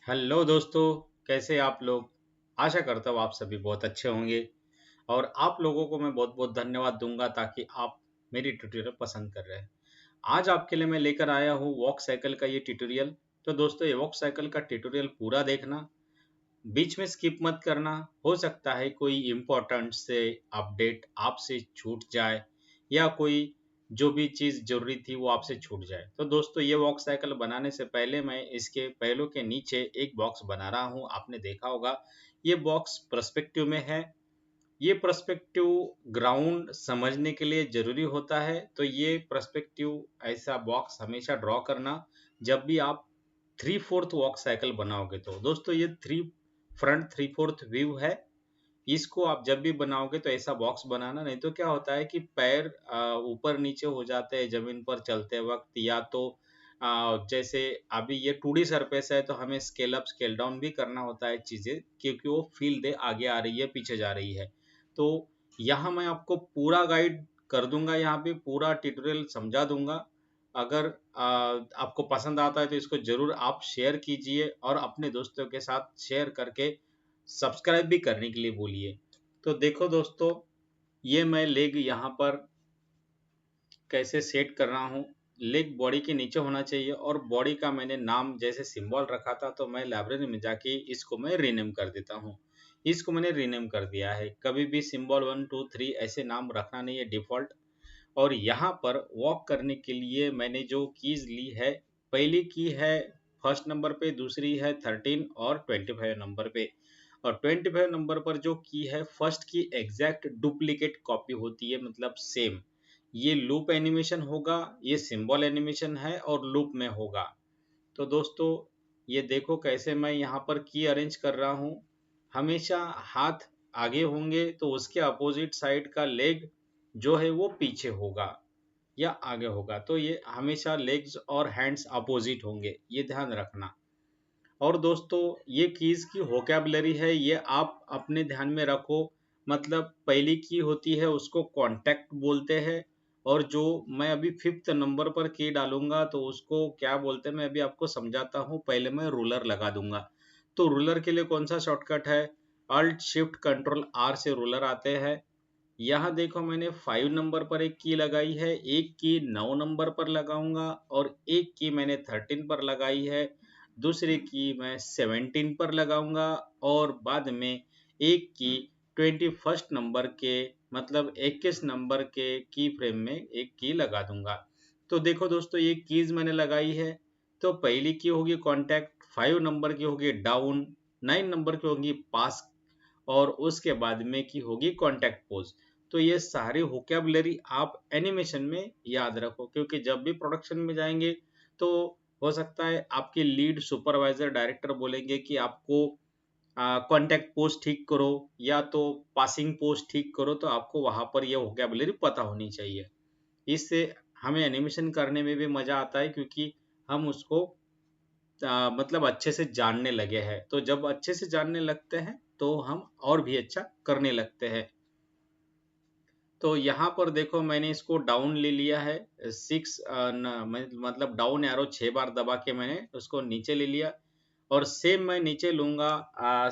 Hello दोस्तों, कैसे आप लोग। आशा करता हूँ आप सभी बहुत अच्छे होंगे। और आप लोगों को मैं बहुत बहुत धन्यवाद दूंगा ताकि आप मेरी ट्यूटोरियल पसंद कर रहे हैं। आज आपके लिए मैं लेकर आया हूँ वॉक साइकिल का ये ट्यूटोरियल। तो दोस्तों, ये वॉक साइकिल का ट्यूटोरियल पूरा देखना, बीच में स्किप मत करना। हो सकता है कोई इम्पोर्टेंट से अपडेट आपसे छूट जाए या कोई जो भी चीज़ जरूरी थी वो आपसे छूट जाए। तो दोस्तों, ये बॉक्स साइकिल बनाने से पहले मैं इसके पहलों के नीचे एक बॉक्स बना रहा हूँ। आपने देखा होगा ये बॉक्स पर्सपेक्टिव में है। ये पर्सपेक्टिव ग्राउंड समझने के लिए जरूरी होता है। तो ये पर्सपेक्टिव ऐसा बॉक्स हमेशा ड्रॉ करना जब भी आप 3/4 वॉक साइकिल बनाओगे। तो दोस्तों, ये थ्री फ्रंट 3/4 व्यू है। इसको आप जब भी बनाओगे तो ऐसा बॉक्स बनाना, नहीं तो क्या होता है कि पैर ऊपर नीचे हो जाते हैं जमीन पर चलते वक्त, या तो जैसे अभी ये 2D सरफेस है तो हमें स्केल अप स्केल डाउन भी करना होता है चीजें, क्योंकि वो फील दे आगे आ रही है पीछे जा रही है। तो यहाँ मैं आपको पूरा गाइड कर दूंगा, यहाँ पे पूरा ट्यूटोरियल समझा दूंगा। अगर आपको पसंद आता है तो इसको जरूर आप शेयर कीजिए और अपने दोस्तों के साथ शेयर करके सब्सक्राइब भी करने के लिए बोलिए। तो देखो दोस्तों, ये मैं लेग यहाँ पर कैसे सेट कर रहा हूँ। लेग बॉडी के नीचे होना चाहिए और बॉडी का मैंने नाम जैसे सिंबल रखा था, तो मैं लाइब्रेरी में जाके इसको मैं रीनेम कर देता हूँ। इसको मैंने रीनेम कर दिया है। कभी भी सिंबल 1 2 3 ऐसे नाम रखना नहीं है डिफॉल्ट। और यहाँ पर वॉक करने के लिए मैंने जो कीज ली है, पहली की है फर्स्ट नंबर पे, दूसरी है 13 और 25 नंबर पे। और 25 नंबर पर जो की है फर्स्ट की एग्जैक्ट डुप्लीकेट कॉपी होती है, मतलब सेम। ये लूप एनिमेशन होगा, ये सिंबल एनिमेशन है और लूप में होगा। तो दोस्तों, ये देखो कैसे मैं यहाँ पर की अरेंज कर रहा हूँ। हमेशा हाथ आगे होंगे तो उसके अपोजिट साइड का लेग जो है वो पीछे होगा या आगे होगा। तो ये हमेशा लेग्स और हैंड्स अपोजिट होंगे, ये ध्यान रखना। और दोस्तों, ये कीज की वोकैबुलरी है, ये आप अपने ध्यान में रखो। मतलब पहली की होती है उसको कांटेक्ट बोलते हैं। और जो मैं अभी 5th नंबर पर की डालूंगा तो उसको क्या बोलते हैं मैं अभी आपको समझाता हूँ। पहले मैं रूलर लगा दूंगा। तो रूलर के लिए कौन सा शॉर्टकट है? अल्ट शिफ्ट कंट्रोल आर से रूलर आते हैं। यहाँ देखो, मैंने 5 नंबर पर एक की लगाई है, एक की 9 नंबर पर लगाऊंगा और एक की मैंने 13 पर लगाई है। दूसरी की मैं 17 पर लगाऊंगा और बाद में एक की 21st नंबर के, मतलब 21 नंबर के की फ्रेम में एक की लगा दूंगा। तो देखो दोस्तों, ये कीज मैंने लगाई है। तो पहली की होगी कांटेक्ट, 5 नंबर की होगी डाउन, 9 नंबर की होगी पास और उसके बाद में की होगी कांटेक्ट पोज। तो ये सारी वोकैबुलरी आप एनिमेशन में याद रखो, क्योंकि जब भी प्रोडक्शन में जाएंगे तो हो सकता है आपके लीड सुपरवाइजर डायरेक्टर बोलेंगे कि आपको कांटेक्ट पोज ठीक करो या तो पासिंग पोज ठीक करो, तो आपको वहां पर यह वोकैबुलरी पता होनी चाहिए। इससे हमें एनिमेशन करने में भी मजा आता है, क्योंकि हम उसको मतलब अच्छे से जानने लगे हैं। तो जब अच्छे से जानने लगते हैं तो हम और भी अच्छा करने लगते हैं। तो यहाँ पर देखो, मैंने इसको डाउन ले लिया है 6, मतलब डाउन एरो 6 बार दबा के मैंने उसको नीचे ले लिया। और सेम मैं नीचे लूंगा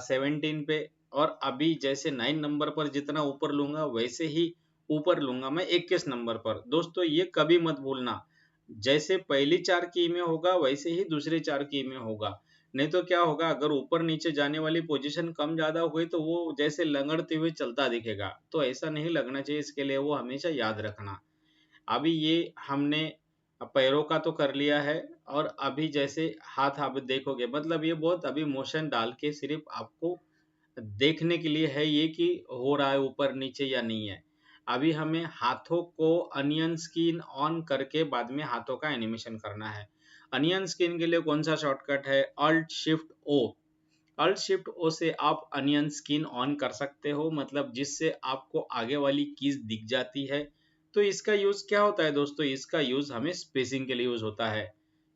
17 पे। और अभी जैसे 9 नंबर पर जितना ऊपर लूंगा वैसे ही ऊपर लूंगा मैं 21 नंबर पर। दोस्तों, ये कभी मत भूलना, जैसे पहली 4 की में होगा वैसे ही दूसरी 4 की में होगा। नहीं तो क्या होगा, अगर ऊपर नीचे जाने वाली पोजीशन कम ज्यादा हुई तो वो जैसे लंगड़ते हुए चलता दिखेगा। तो ऐसा नहीं लगना चाहिए, इसके लिए वो हमेशा याद रखना। अभी ये हमने पैरों का तो कर लिया है। और अभी जैसे हाथ आप देखोगे, मतलब ये बहुत अभी मोशन डाल के सिर्फ आपको देखने के लिए है ये कि हो रहा है ऊपर नीचे या नहीं है। अभी हमें हाथों को अनियन स्किन ऑन करके बाद में हाथों का एनिमेशन करना है। अनियन स्किन के लिए कौन सा शॉर्टकट है? अल्ट शिफ्ट ओ। अल्ट शिफ्ट ओ से आप अनियन स्किन ऑन कर सकते हो, मतलब जिससे आपको आगे वाली कीज दिख जाती है। तो इसका यूज क्या होता है दोस्तों? इसका यूज हमें स्पेसिंग के लिए यूज होता है,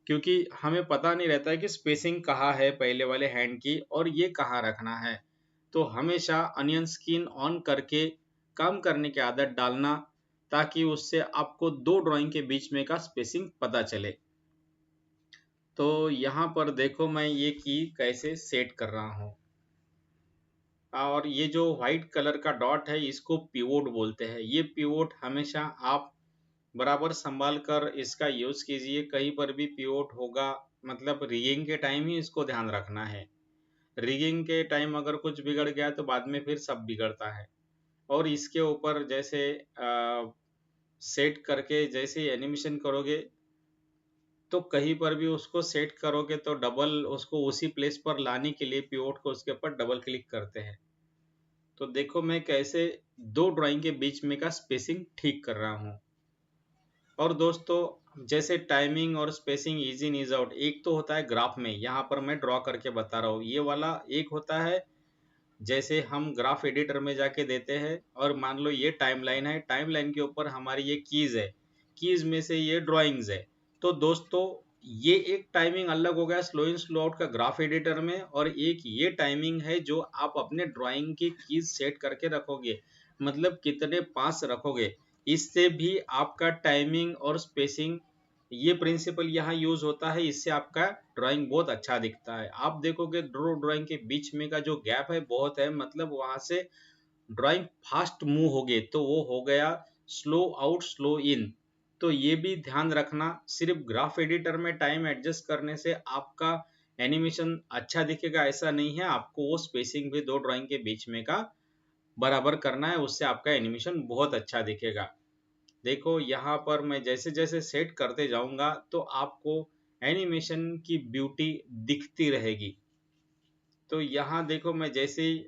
क्योंकि हमें पता नहीं रहता है कि स्पेसिंग कहाँ है पहले वाले हैंड की और ये कहाँ रखना है। तो हमेशा अनियन स्किन ऑन करके काम करने की आदत डालना, ताकि उससे आपको दो ड्राइंग के बीच में का स्पेसिंग पता चले। तो यहाँ पर देखो मैं ये की कैसे सेट कर रहा हूँ। और ये जो व्हाइट कलर का डॉट है इसको पिवोट बोलते हैं। ये पिवोट हमेशा आप बराबर संभाल कर इसका यूज कीजिए। कहीं पर भी पिवोट होगा मतलब रिगिंग के टाइम ही इसको ध्यान रखना है। रिगिंग के टाइम अगर कुछ बिगड़ गया तो बाद में फिर सब बिगड़ता है। और इसके ऊपर जैसे सेट करके जैसे एनिमेशन करोगे तो कहीं पर भी उसको सेट करोगे तो डबल उसको उसी प्लेस पर लाने के लिए पिवोट को उसके ऊपर डबल क्लिक करते हैं। तो देखो मैं कैसे दो ड्राइंग के बीच में का स्पेसिंग ठीक कर रहा हूँ। और दोस्तों जैसे टाइमिंग और spacing is in is out एक तो होता है ग्राफ में, यहाँ पर मैं ड्रॉ करके बता रहा हूँ। ये वाला एक होता है जैसे हम ग्राफ एडिटर में जाके देते हैं और मान लो ये टाइमलाइन है, टाइमलाइन के ऊपर हमारी ये कीज है, कीज में से ये ड्राइंग्स है। तो दोस्तों ये एक टाइमिंग अलग हो गया स्लो इन स्लो आउट का ग्राफ एडिटर में, और एक ये टाइमिंग है जो आप अपने ड्राइंग की कीज सेट करके रखोगे, मतलब कितने पास रखोगे। इससे भी आपका टाइमिंग और स्पेसिंग ये प्रिंसिपल यहाँ यूज होता है, इससे आपका ड्राइंग बहुत अच्छा दिखता है। आप देखोगे दो ड्राइंग के बीच में का जो गैप है बहुत है, मतलब वहां से ड्राइंग फास्ट मूव हो गए तो वो हो गया स्लो आउट स्लो इन। तो ये भी ध्यान रखना, सिर्फ ग्राफ एडिटर में टाइम एडजस्ट करने से आपका एनिमेशन अच्छा दिखेगा ऐसा नहीं है। आपको वो स्पेसिंग भी दो ड्राइंग के बीच में का बराबर करना है, उससे आपका एनिमेशन बहुत अच्छा दिखेगा। देखो यहाँ पर मैं जैसे जैसे सेट करते जाऊंगा तो आपको एनिमेशन की ब्यूटी दिखती रहेगी। तो यहाँ देखो मैं जैसे ही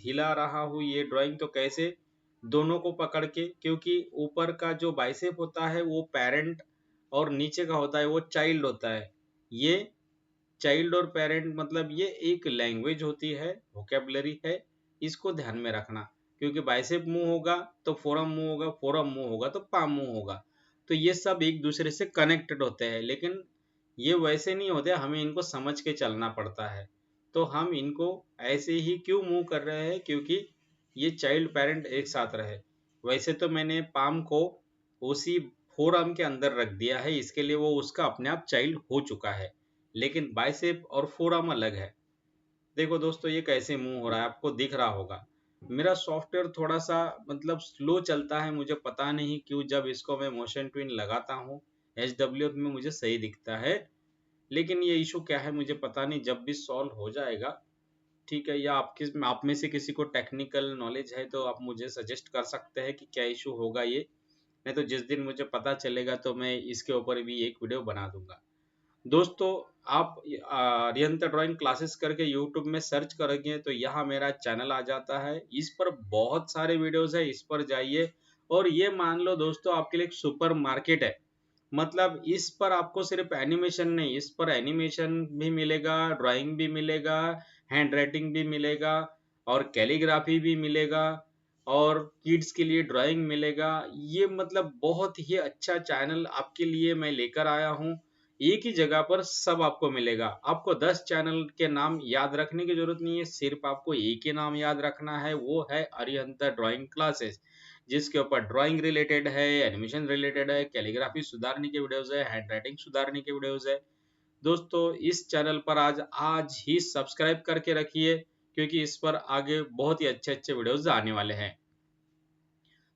हिला रहा हूँ ये ड्राइंग, तो कैसे दोनों को पकड़ के, क्योंकि ऊपर का जो बाइसेप होता है वो पेरेंट और नीचे का होता है वो चाइल्ड होता है। ये चाइल्ड और पेरेंट मतलब ये एक लैंग्वेज होती है, वोकेबलरी है, इसको ध्यान में रखना। क्योंकि बाइसेप मूव होगा तो फोरम मूव होगा, फोरम मूव होगा तो पाम मूव होगा। तो ये सब एक दूसरे से कनेक्टेड होते हैं, लेकिन ये वैसे नहीं होते, हमें इनको समझ के चलना पड़ता है। तो हम इनको ऐसे ही क्यों मूव कर रहे हैं, क्योंकि ये चाइल्ड पेरेंट एक साथ रहे। वैसे तो मैंने पाम को उसी फोरम के अंदर रख दिया है, इसके लिए वो उसका अपने आप चाइल्ड हो चुका है, लेकिन बाइसेप और फोरम अलग है। देखो दोस्तों ये कैसे मूव हो रहा है आपको दिख रहा होगा। मेरा सॉफ्टवेयर थोड़ा सा मतलब स्लो चलता है, मुझे पता नहीं क्यों। जब इसको मैं मोशन ट्विन लगाता हूँ HWF में मुझे सही दिखता है, लेकिन ये इशू क्या है मुझे पता नहीं, जब भी सॉल्व हो जाएगा ठीक है। या आप में से किसी को टेक्निकल नॉलेज है तो आप मुझे सजेस्ट कर सकते हैं कि क्या इशू होगा ये। नहीं तो जिस दिन मुझे पता चलेगा तो मैं इसके ऊपर भी एक वीडियो बना दूंगा। दोस्तों आप आर्यंत ड्राइंग क्लासेस करके यूट्यूब में सर्च करेंगे तो यहाँ मेरा चैनल आ जाता है। इस पर बहुत सारे वीडियोस है, इस पर जाइए। और ये मान लो दोस्तों आपके लिए एक सुपर मार्केट है, मतलब इस पर आपको सिर्फ एनिमेशन नहीं, इस पर एनिमेशन भी मिलेगा, ड्राइंग भी मिलेगा, हैंड राइटिंग भी मिलेगा, और कैलीग्राफी भी मिलेगा, और किड्स के लिए ड्राइंग मिलेगा। ये मतलब बहुत ही अच्छा चैनल आपके लिए मैं लेकर आया हूँ। एक ही जगह पर सब आपको मिलेगा। आपको 10 चैनल के नाम याद रखने की जरूरत नहीं है, सिर्फ आपको एक ही नाम याद रखना है, वो है अरिहंत ड्राइंग क्लासेस, जिसके ऊपर ड्राइंग रिलेटेड है, एनिमेशन रिलेटेड है, कैलीग्राफी सुधारने के वीडियोस है, हैंड राइटिंग सुधारने के वीडियोस है। दोस्तों इस चैनल पर आज आज ही सब्सक्राइब करके रखिए, क्योंकि इस पर आगे बहुत ही अच्छे अच्छे वीडियोस आने वाले हैं।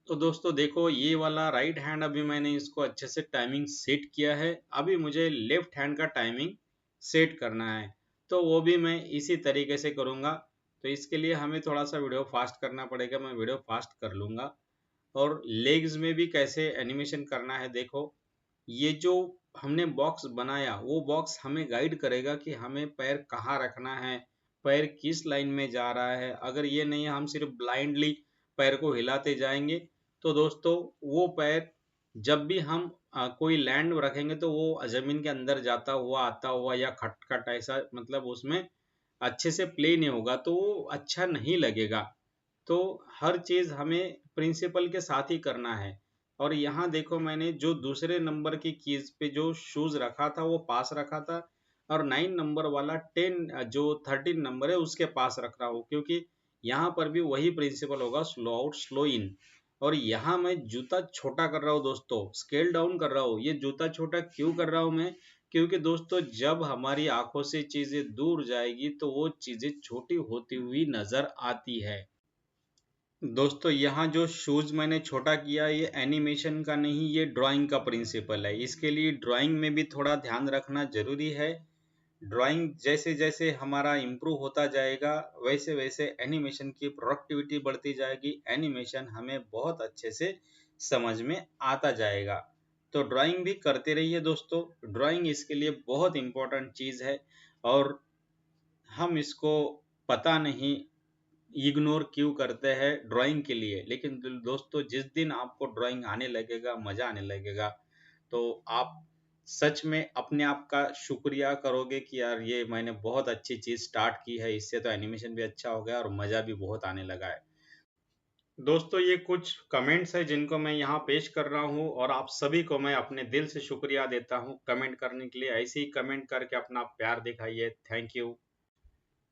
तो दोस्तों देखो ये वाला राइट हैंड अभी मैंने इसको अच्छे से टाइमिंग सेट किया है। अभी मुझे लेफ्ट हैंड का टाइमिंग सेट करना है, तो वो भी मैं इसी तरीके से करूँगा। तो इसके लिए हमें थोड़ा सा वीडियो फास्ट करना पड़ेगा, मैं वीडियो फास्ट कर लूँगा। और लेग्स में भी कैसे एनिमेशन करना है देखो, ये जो हमने बॉक्स बनाया वो बॉक्स हमें गाइड करेगा कि हमें पैर कहाँ रखना है, पैर किस लाइन में जा रहा है। अगर ये नहीं हम सिर्फ ब्लाइंडली पैर को हिलाते जाएंगे तो दोस्तों वो पैर जब भी हम कोई लैंड रखेंगे तो वो जमीन के अंदर जाता हुआ आता हुआ या खटखट ऐसा मतलब उसमें अच्छे से प्ले नहीं होगा, तो वो अच्छा नहीं लगेगा। तो हर चीज हमें प्रिंसिपल के साथ ही करना है। और यहाँ देखो मैंने जो दूसरे नंबर की कीज पे जो शूज रखा था वो पास रखा था, और 9 नंबर वाला 10 जो 13 नंबर है उसके पास रख रहा हूँ, क्योंकि यहाँ पर भी वही प्रिंसिपल होगा, स्लो आउट स्लो इन। और यहाँ मैं जूता छोटा कर रहा हूँ दोस्तों, स्केल डाउन कर रहा हूँ। ये जूता छोटा क्यों कर रहा हूँ मैं, क्योंकि दोस्तों जब हमारी आंखों से चीजें दूर जाएगी तो वो चीजें छोटी होती हुई नजर आती है। दोस्तों यहाँ जो शूज मैंने छोटा किया ये एनिमेशन का नहीं, ये ड्राइंग का प्रिंसिपल है। इसके लिए ड्राइंग में भी थोड़ा ध्यान रखना जरूरी है। ड्राइंग जैसे जैसे हमारा इम्प्रूव होता जाएगा वैसे वैसे एनिमेशन की प्रोडक्टिविटी बढ़ती जाएगी, एनिमेशन हमें बहुत अच्छे से समझ में आता जाएगा। तो ड्राइंग भी करते रहिए दोस्तों, ड्राइंग इसके लिए बहुत इम्पोर्टेंट चीज़ है और हम इसको पता नहीं इग्नोर क्यों करते हैं ड्राइंग के लिए। लेकिन दोस्तों जिस दिन आपको ड्राइंग आने लगेगा, मजा आने लगेगा, तो आप सच में अपने आप का शुक्रिया करोगे कि यार ये मैंने बहुत अच्छी चीज स्टार्ट की है, इससे तो एनिमेशन भी अच्छा हो गया और मजा भी बहुत आने लगा है। दोस्तों ये कुछ कमेंट्स है जिनको मैं यहाँ पेश कर रहा हूँ और आप सभी को मैं अपने दिल से शुक्रिया देता हूँ कमेंट करने के लिए। ऐसे ही कमेंट करके अपना प्यार दिखाइए। थैंक यू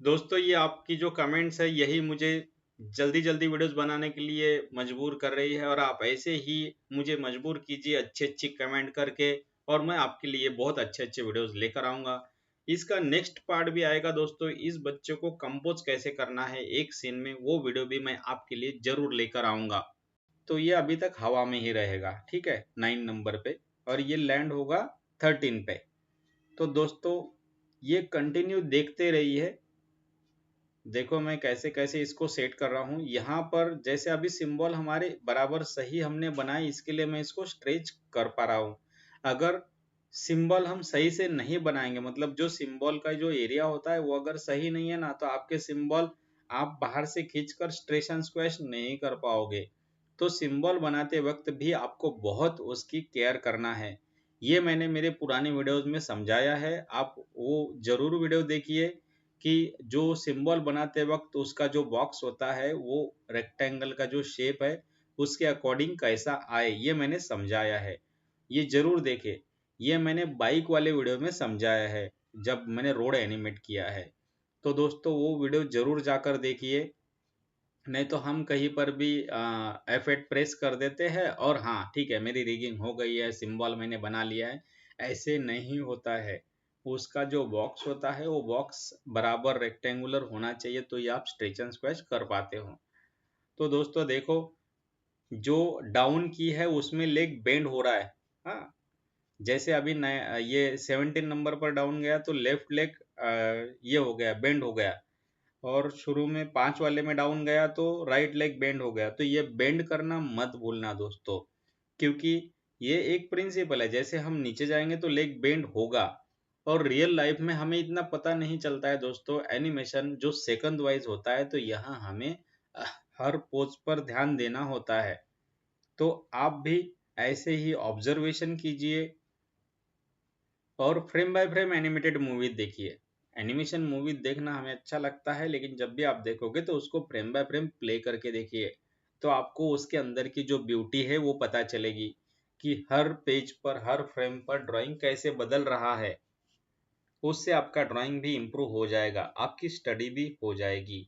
दोस्तों। ये आपकी जो कमेंट्स है यही मुझे जल्दी जल्दी वीडियोस बनाने के लिए मजबूर कर रही है और आप ऐसे ही मुझे मजबूर कीजिए अच्छे अच्छे कमेंट करके और मैं आपके लिए बहुत अच्छे अच्छे वीडियोस लेकर आऊंगा। इसका नेक्स्ट पार्ट भी आएगा दोस्तों, इस बच्चे को कंपोज कैसे करना है एक सीन में, वो वीडियो भी मैं आपके लिए जरूर लेकर आऊंगा। तो ये अभी तक हवा में ही रहेगा, ठीक है, 9 नंबर पे, और ये लैंड होगा 13 पे। तो दोस्तों ये कंटिन्यू देखते रहिए। देखो मैं कैसे कैसे इसको सेट कर रहा हूँ। यहाँ पर जैसे अभी सिंबल हमारे बराबर सही हमने बनाई, इसके लिए मैं इसको स्ट्रेच कर पा रहा हूँ। अगर सिंबल हम सही से नहीं बनाएंगे, मतलब जो सिंबल का जो एरिया होता है वो अगर सही नहीं है ना, तो आपके सिंबल आप बाहर से खींचकर स्ट्रेच एंड स्क्वैश नहीं कर पाओगे। तो सिंबल बनाते वक्त भी आपको बहुत उसकी केयर करना है। ये मैंने मेरे पुराने वीडियोस में समझाया है, आप वो जरूर वीडियो देखिए कि जो सिंबल बनाते वक्त उसका जो बॉक्स होता है वो रेक्टेंगल का जो शेप है उसके अकॉर्डिंग कैसा आए, ये मैंने समझाया है। ये जरूर देखे, ये मैंने बाइक वाले वीडियो में समझाया है जब मैंने रोड एनिमेट किया है। तो दोस्तों वो वीडियो जरूर जाकर देखिए, नहीं तो हम कहीं पर भी F8 प्रेस कर देते हैं और हाँ ठीक है मेरी रिगिंग हो गई है, सिंबल मैंने बना लिया है। ऐसे नहीं होता है। उसका जो बॉक्स होता है वो बॉक्स बराबर रेक्टेंगुलर होना चाहिए, तो ये आप स्ट्रेच एंड स्क्वैच कर पाते हो। तो दोस्तों देखो जो डाउन की है उसमें लेग बेंड हो रहा है। हाँ, जैसे अभी नया ये 17 नंबर पर डाउन गया तो लेफ्ट लेग ये हो गया, बेंड हो गया। और शुरू में 5 वाले में डाउन गया तो राइट लेग बेंड हो गया। तो ये बेंड करना मत भूलना दोस्तों, क्योंकि ये एक प्रिंसिपल है, जैसे हम नीचे जाएंगे तो लेग बेंड होगा। और रियल लाइफ में हमें इतना पता नहीं चलता है दोस्तों, एनिमेशन जो सेकंड वाइज होता है, तो यहाँ हमें हर पोज पर ध्यान देना होता है। तो आप भी ऐसे ही ऑब्जर्वेशन कीजिए और frame by frame animated movie देखिए। एनिमेशन मूवी देखना हमें अच्छा लगता है, लेकिन जब भी आप देखोगे तो उसको फ्रेम बाय फ्रेम प्ले करके देखिए, तो आपको उसके अंदर की जो ब्यूटी है वो पता चलेगी कि हर पेज पर हर फ्रेम पर ड्राइंग कैसे बदल रहा है। उससे आपका ड्राइंग भी इम्प्रूव हो जाएगा, आपकी स्टडी भी हो जाएगी।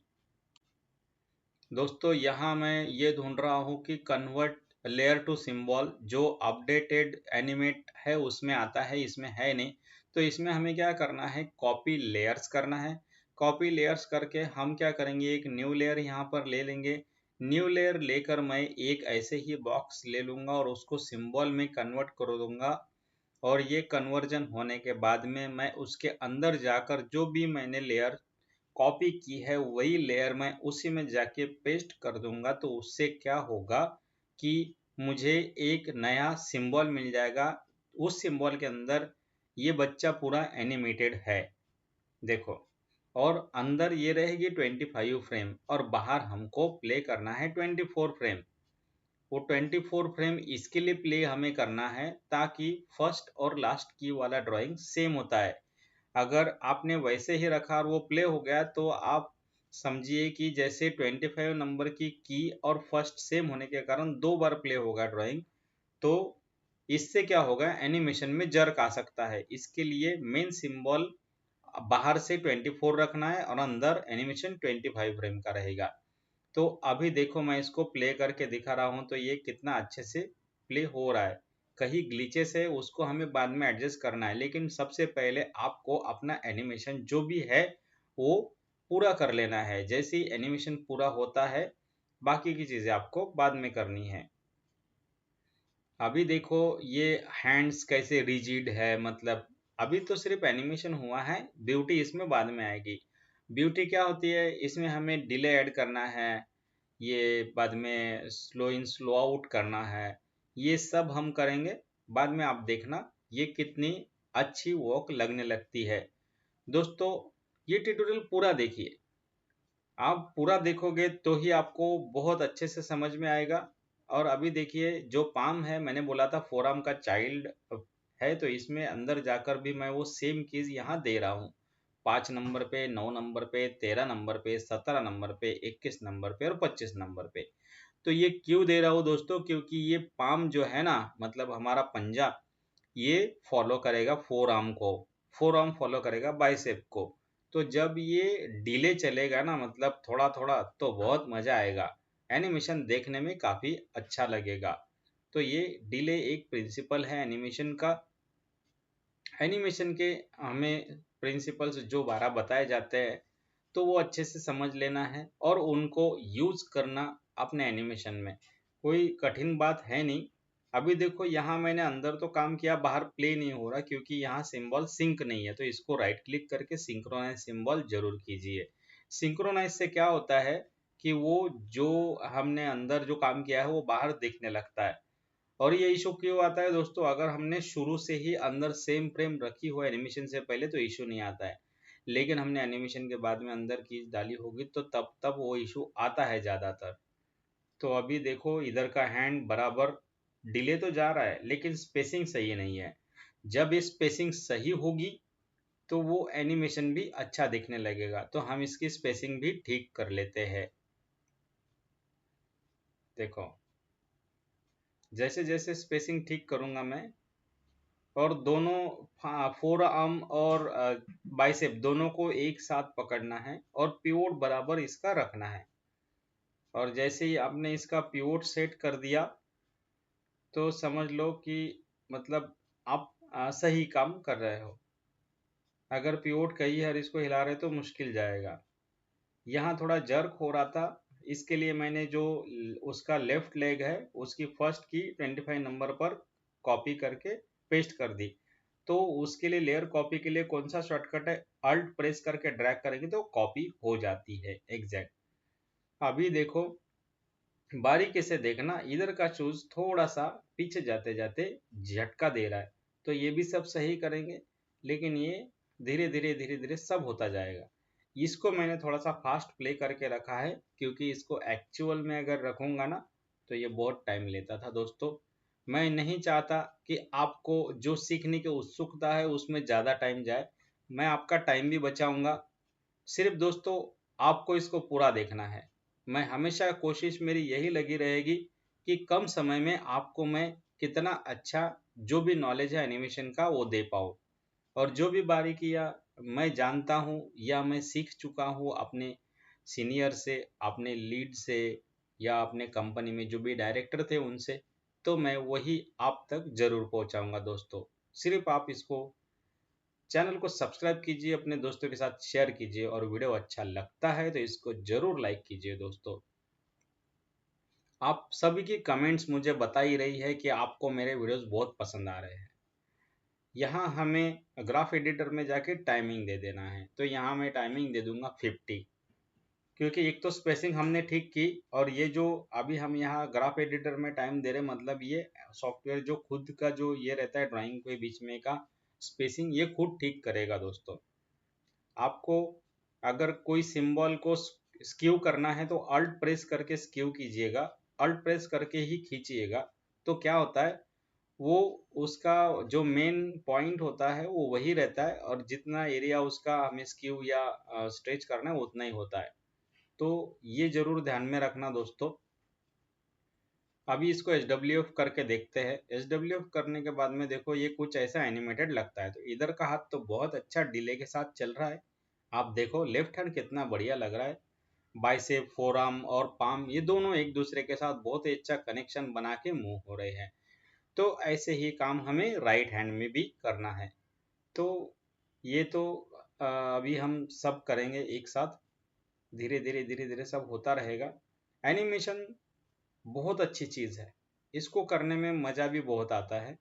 दोस्तों यहाँ मैं ये ढूंढ रहा हूँ कि कन्वर्ट लेयर टू सिंबल, जो अपडेटेड एनिमेट है उसमें आता है, इसमें है नहीं। तो इसमें हमें क्या करना है, कॉपी लेयर्स करना है। कॉपी लेयर्स करके हम क्या करेंगे, एक न्यू लेयर यहाँ पर ले लेंगे। न्यू लेयर लेकर मैं एक ऐसे ही बॉक्स ले लूँगा और उसको सिंबल में कन्वर्ट कर दूंगा। और ये कन्वर्जन होने के बाद में मैं उसके अंदर जाकर जो भी मैंने लेयर कॉपी की है वही लेयर मैं उसी में जाके पेस्ट कर दूंगा। तो उससे क्या होगा कि मुझे एक नया सिंबल मिल जाएगा। उस सिंबल के अंदर ये बच्चा पूरा एनिमेटेड है, देखो। और अंदर ये रहेगी 25 फ्रेम और बाहर हमको प्ले करना है 24 फ्रेम। वो 24 फ्रेम इसके लिए प्ले हमें करना है ताकि फर्स्ट और लास्ट की वाला ड्राइंग सेम होता है। अगर आपने वैसे ही रखा और वो प्ले हो गया तो आप समझिए कि जैसे 25 नंबर की और फर्स्ट सेम होने के कारण 2 बार प्ले होगा ड्राइंग। तो इससे क्या होगा, एनिमेशन में जर्क आ सकता है। इसके लिए मेन सिंबल बाहर से 24 रखना है और अंदर एनिमेशन 25 फ्रेम का रहेगा। तो अभी देखो मैं इसको प्ले करके दिखा रहा हूँ तो ये कितना अच्छे से प्ले हो रहा है। कहीं ग्लिचेस है उसको हमें बाद में एडजस्ट करना है, लेकिन सबसे पहले आपको अपना एनिमेशन जो भी है वो पूरा कर लेना है। जैसे ही एनिमेशन पूरा होता है बाकी की चीज़ें आपको बाद में करनी है। अभी देखो ये हैंड्स कैसे रिजिड है, मतलब अभी तो सिर्फ एनिमेशन हुआ है, ब्यूटी इसमें बाद में आएगी। ब्यूटी क्या होती है, इसमें हमें डिले ऐड करना है, ये बाद में स्लो इन स्लो आउट करना है, ये सब हम करेंगे बाद में। आप देखना ये कितनी अच्छी वॉक लगने लगती है। दोस्तों ये ट्यूटोरियल पूरा देखिए, आप पूरा देखोगे तो ही आपको बहुत अच्छे से समझ में आएगा। और अभी देखिए जो पाम है, मैंने बोला था फोर आर्म का चाइल्ड है, तो इसमें अंदर जाकर भी मैं वो सेम चीज यहाँ दे रहा हूँ। 5 नंबर पे, 9 नंबर पे, 13 नंबर पे, 17 नंबर पे, 21 नंबर पे और 25 नंबर पे। तो ये क्यों दे रहा हूँ दोस्तों, क्योंकि ये पाम जो है ना, मतलब हमारा पंजा, ये फॉलो करेगा फोर आर्म को, फोर आर्म फॉलो करेगा बाइसेप को। तो जब ये डिले चलेगा ना, मतलब थोड़ा थोड़ा, तो बहुत मजा आएगा, एनिमेशन देखने में काफी अच्छा लगेगा। तो ये डिले एक प्रिंसिपल है एनिमेशन का। एनिमेशन के हमें प्रिंसिपल्स जो 12 बताए जाते हैं, तो वो अच्छे से समझ लेना है और उनको यूज करना अपने एनिमेशन में। कोई कठिन बात है नहीं। अभी देखो यहाँ मैंने अंदर तो काम किया, बाहर प्ले नहीं हो रहा क्योंकि यहाँ सिंबल सिंक नहीं है, तो इसको राइट क्लिक करके सिंक्रोनाइज सिंबल जरूर कीजिए। सिंक्रोनाइज से क्या होता है कि वो जो हमने अंदर जो काम किया है वो बाहर दिखने लगता है। और ये इशू क्यों आता है दोस्तों, अगर हमने शुरू से ही अंदर सेम फ्रेम रखी हो एनिमेशन से पहले तो इशू नहीं आता है, लेकिन हमने एनिमेशन के बाद में अंदर की डाली होगी तो तब तब वो इशू आता है ज़्यादातर। तो अभी देखो इधर का हैंड बराबर डिले तो जा रहा है लेकिन स्पेसिंग सही नहीं है। जब ये स्पेसिंग सही होगी तो वो एनिमेशन भी अच्छा दिखने लगेगा। तो हम इसकी स्पेसिंग भी ठीक कर लेते हैं। देखो जैसे जैसे स्पेसिंग ठीक करूंगा मैं, और दोनों फोर आर्म और बाइसेप दोनों को एक साथ पकड़ना है और पिवोट बराबर इसका रखना है। और जैसे ही आपने इसका पिवोट सेट कर दिया तो समझ लो कि मतलब आप सही काम कर रहे हो। अगर पिवोट कहीं हर इसको हिला रहे तो मुश्किल जाएगा। यहाँ थोड़ा जर्क हो रहा था, इसके लिए मैंने जो उसका लेफ्ट लेग है उसकी फर्स्ट की 25 नंबर पर कॉपी करके पेस्ट कर दी। तो उसके लिए लेयर कॉपी के लिए कौन सा शॉर्टकट है, अल्ट प्रेस करके ड्रैग करेंगे तो कॉपी हो जाती है एग्जैक्ट। अभी देखो बारीकी से देखना, इधर का शूज थोड़ा सा पीछे जाते जाते झटका दे रहा है, तो ये भी सब सही करेंगे, लेकिन ये धीरे धीरे सब होता जाएगा। इसको मैंने थोड़ा सा फास्ट प्ले करके रखा है क्योंकि इसको एक्चुअल में अगर रखूंगा ना तो ये बहुत टाइम लेता था दोस्तों। मैं नहीं चाहता कि आपको जो सीखने की उत्सुकता है उसमें ज़्यादा टाइम जाए, मैं आपका टाइम भी बचाऊंगा। सिर्फ दोस्तों आपको इसको पूरा देखना है। मैं हमेशा कोशिश मेरी यही लगी रहेगी कि कम समय में आपको मैं कितना अच्छा जो भी नॉलेज है एनिमेशन का वो दे पाऊँ। और जो भी बारीकियाँ मैं जानता हूँ या मैं सीख चुका हूँ अपने सीनियर से, अपने लीड से, या अपने कंपनी में जो भी डायरेक्टर थे उनसे, तो मैं वही आप तक जरूर पहुँचाऊँगा दोस्तों। सिर्फ आप इसको चैनल को सब्सक्राइब कीजिए, अपने दोस्तों के साथ शेयर कीजिए, और वीडियो अच्छा लगता है तो इसको जरूर लाइक कीजिए दोस्तों। आप सभी की कमेंट्स मुझे बता ही रही है कि आपको मेरे वीडियोस बहुत पसंद आ रहे हैं। यहाँ हमें ग्राफ एडिटर में जाके टाइमिंग दे देना है, तो यहाँ मैं टाइमिंग दे दूंगा 50, क्योंकि एक तो स्पेसिंग हमने ठीक की, और ये जो अभी हम यहाँ ग्राफ एडिटर में टाइम दे रहे मतलब ये सॉफ्टवेयर जो खुद का जो ये रहता है ड्राइंग के बीच में का स्पेसिंग ये खुद ठीक करेगा दोस्तों। आपको अगर कोई सिंबल को स्क्यू करना है तो अल्ट प्रेस करके स्क्यू कीजिएगा, अल्ट प्रेस करके ही खींचिएगा। तो क्या होता है, वो उसका जो मेन पॉइंट होता है वो वही रहता है, और जितना एरिया उसका हमें स्क्यू या स्ट्रेच करना है उतना ही होता है। तो ये जरूर ध्यान में रखना दोस्तों। अभी इसको एच करके देखते हैं। एच करने के बाद में देखो ये कुछ ऐसा एनिमेटेड लगता है। तो इधर का हाथ तो बहुत अच्छा डिले के साथ चल रहा है। आप देखो लेफ्ट हैंड कितना बढ़िया लग रहा है। बाइसेप, फोरआर्म और पाम ये दोनों एक दूसरे के साथ बहुत ही अच्छा कनेक्शन बना के मूव हो रहे हैं। तो ऐसे ही काम हमें राइट हैंड में भी करना है। तो ये तो अभी हम सब करेंगे एक साथ, धीरे धीरे धीरे धीरे सब होता रहेगा। एनिमेशन बहुत अच्छी चीज़ है, इसको करने में मज़ा भी बहुत आता है,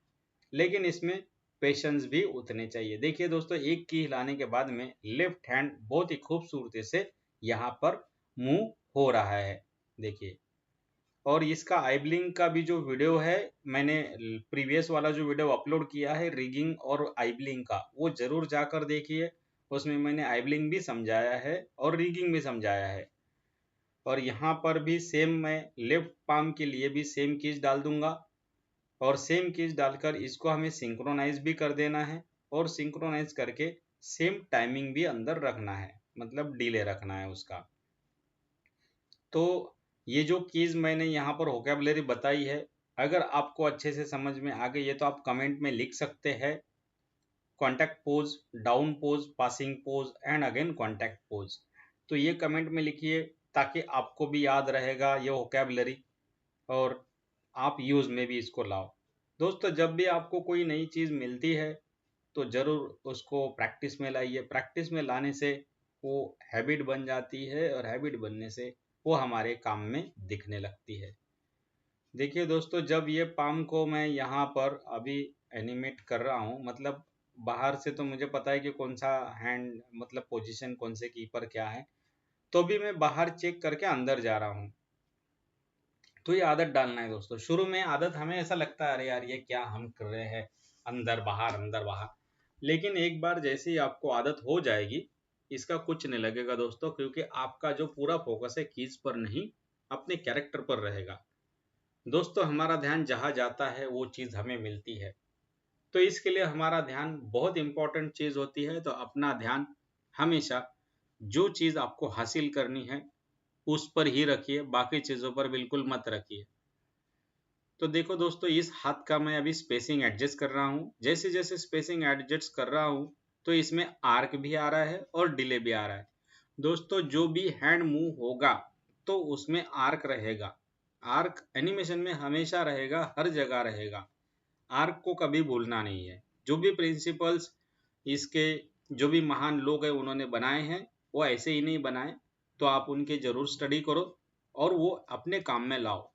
लेकिन इसमें पेशेंस भी उतने चाहिए। देखिए दोस्तों, एक की हिलाने के बाद में लेफ्ट हैंड बहुत ही खूबसूरती से यहाँ पर मूव हो रहा है, देखिए। और इसका आई ब्लिंक का भी जो वीडियो है, मैंने प्रीवियस वाला जो वीडियो अपलोड किया है रिगिंग और आई ब्लिंक का, वो जरूर जाकर देखिए। उसमें मैंने आई ब्लिंक भी समझाया है और रिगिंग भी समझाया है। और यहाँ पर भी सेम मैं लेफ्ट पाम के लिए भी सेम कीज डाल दूंगा, और सेम कीज डालकर इसको हमें सिंक्रोनाइज भी कर देना है, और सिंक्रोनाइज करके सेम टाइमिंग भी अंदर रखना है, मतलब डिले रखना है उसका। तो ये जो कीज मैंने यहाँ पर वोकैबुलरी बताई है, अगर आपको अच्छे से समझ में आ गई है तो आप कमेंट में लिख सकते हैं contact pose, down pose, passing pose and again contact pose. तो ये कमेंट में लिखिए ताकि आपको भी याद रहेगा ये वोकैबुलरी, और आप यूज में भी इसको लाओ। दोस्तों, जब भी आपको कोई नई चीज़ मिलती है तो ज़रूर उसको प्रैक्टिस में लाइए। प्रैक्टिस में लाने से वो हैबिट बन जाती है, और हैबिट बनने से वो हमारे काम में दिखने लगती है। देखिए दोस्तों, जब ये पाम को मैं यहाँ पर अभी एनिमेट कर रहा हूँ, मतलब बाहर से तो मुझे पता है कि कौन सा हैंड, मतलब पोजीशन कौन से कीपर क्या है, तो भी मैं बाहर चेक करके अंदर जा रहा हूँ। तो ये आदत डालना है दोस्तों। शुरू में आदत हमें ऐसा लगता है अरे यार ये क्या हम कर रहे हैं, अंदर बाहर अंदर बाहर। लेकिन एक बार जैसे ही आपको आदत हो जाएगी, इसका कुछ नहीं लगेगा दोस्तों, क्योंकि आपका जो पूरा फोकस है कीज पर नहीं, अपने कैरेक्टर पर रहेगा। दोस्तों, हमारा ध्यान जहाँ जाता है वो चीज़ हमें मिलती है। तो इसके लिए हमारा ध्यान बहुत इंपॉर्टेंट चीज़ होती है। तो अपना ध्यान हमेशा जो चीज़ आपको हासिल करनी है उस पर ही रखिए, बाकी चीज़ों पर बिल्कुल मत रखिए। तो देखो दोस्तों, इस हाथ का मैं अभी स्पेसिंग एडजस्ट कर रहा हूँ। जैसे जैसे स्पेसिंग एडजस्ट कर रहा हूँ, तो इसमें आर्क भी आ रहा है और डिले भी आ रहा है। दोस्तों, जो भी हैंड मूव होगा तो उसमें आर्क रहेगा। आर्क एनिमेशन में हमेशा रहेगा, हर जगह रहेगा। आर्क को कभी भूलना नहीं है। जो भी प्रिंसिपल्स इसके, जो भी महान लोग हैं उन्होंने बनाए हैं, वो ऐसे ही नहीं बनाए। तो आप उनके जरूर स्टडी करो और वो अपने काम में लाओ।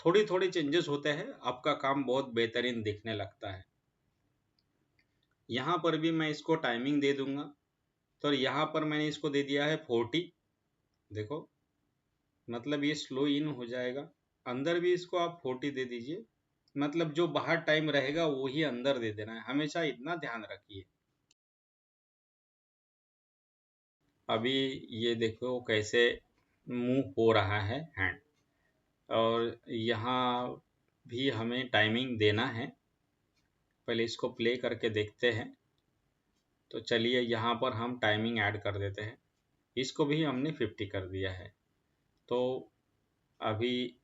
थोड़ी थोड़ी चेंजेस होते हैं, आपका काम बहुत बेहतरीन दिखने लगता है। यहाँ पर भी मैं इसको टाइमिंग दे दूंगा। तो यहाँ पर मैंने इसको दे दिया है 40। देखो, मतलब ये स्लो इन हो जाएगा। अंदर भी इसको आप 40 दे दीजिए, मतलब जो बाहर टाइम रहेगा वो ही अंदर दे देना है, हमेशा इतना ध्यान रखिए। अभी ये देखो कैसे मूव हो रहा है हैंड, और यहाँ भी हमें टाइमिंग देना है। पहले इसको प्ले करके देखते हैं। तो चलिए यहाँ पर हम टाइमिंग ऐड कर देते हैं। इसको भी हमने 50 कर दिया है। तो अभी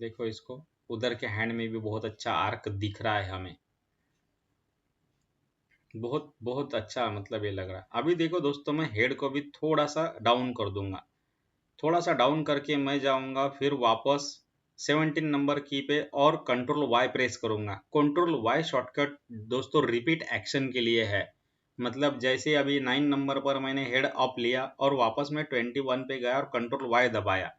देखो, इसको उधर के हैंड में भी बहुत अच्छा आर्क दिख रहा है हमें, बहुत बहुत अच्छा, मतलब ये लग रहा है। अभी देखो दोस्तों, मैं हेड को भी थोड़ा सा डाउन कर दूंगा। थोड़ा सा डाउन करके मैं जाऊंगा फिर वापस 17 नंबर की पे और कंट्रोल वाई प्रेस करूंगा। कंट्रोल वाई शॉर्टकट दोस्तों रिपीट एक्शन के लिए है। मतलब जैसे अभी 9 नंबर पर मैंने हेड अप लिया और वापस मैं 21 पे गया और कंट्रोल वाई दबाया,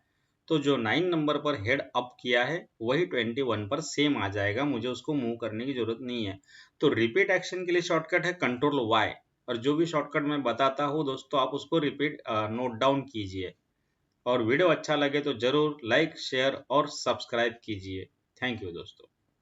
तो जो 9 नंबर पर हेड अप किया है वही 21 पर सेम आ जाएगा, मुझे उसको मूव करने की जरूरत नहीं है। तो रिपीट एक्शन के लिए शॉर्टकट है कंट्रोल वाई। और जो भी शॉर्टकट मैं बताता हूँ दोस्तों, आप उसको रिपीट नोट डाउन कीजिए। और वीडियो अच्छा लगे तो जरूर लाइक, शेयर और सब्सक्राइब कीजिए। थैंक यू दोस्तों।